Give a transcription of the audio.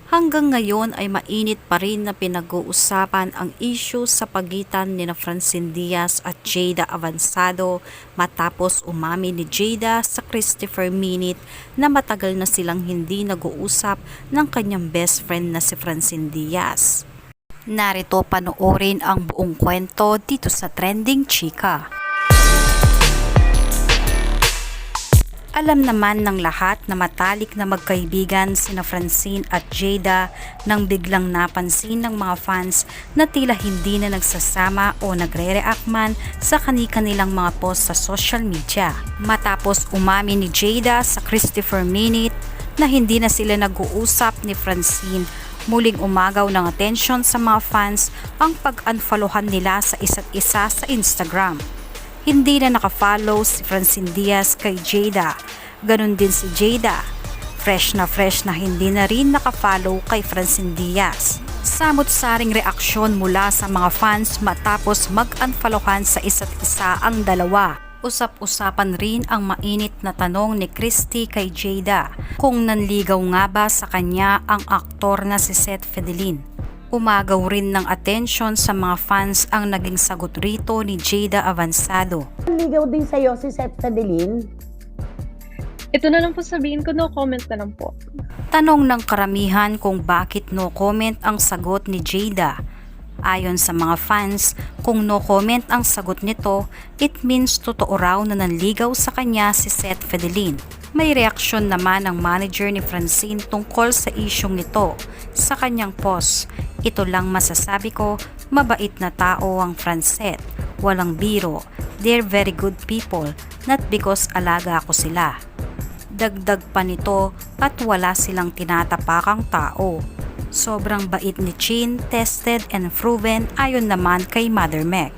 Hanggang ngayon ay mainit pa rin na pinag-uusapan ang issue sa pagitan ni Francine Diaz at Jada Avansado matapos umami ni Jada sa Christopher Minute na matagal na silang hindi nag-uusap ng kanyang best friend na si Francine Diaz. Narito panoorin ang buong kwento dito sa Trending Chika. Alam naman ng lahat na matalik na magkaibigan sina Francine at Jada nang biglang napansin ng mga fans na tila hindi na nagsasama o nagre-react man sa kani-kanilang mga post sa social media. Matapos umami ni Jada sa Christopher Minute na hindi na sila nag-uusap ni Francine, muling umagaw ng atensyon sa mga fans ang pag-unfollowan nila sa isa't isa sa Instagram. Hindi na nakafollow si Francine Diaz kay Jada. Ganon din si Jada. Fresh na hindi na rin nakafollow kay Francine Diaz. Samot-saring reaksyon mula sa mga fans matapos mag-unfollowan sa isa't isa ang dalawa. Usap-usapan rin ang mainit na tanong ni Christy kay Jada kung nanligaw nga ba sa kanya ang aktor na si Seth Fidelin. Umagaw rin ng atensyon sa mga fans ang naging sagot rito ni Jada Avansado. Ligaw din sa'yo si Seth Fidelin? Ito na lang po sabihin ko, no comment na lang po. Tanong ng karamihan kung bakit no comment ang sagot ni Jada. Ayon sa mga fans, kung no comment ang sagot nito, it means totoo raw na nanligaw sa kanya si Seth Fidelin. May reaksyon naman ang manager ni Francine tungkol sa isyong ito. Sa kanyang post, ito lang masasabi ko, mabait na tao ang Francette. Walang biro, they're very good people, not because alaga ko sila. Dagdag pa nito at wala silang tinatapakang tao. Sobrang bait ni Chin, tested and proven ayon naman kay Mother Meg.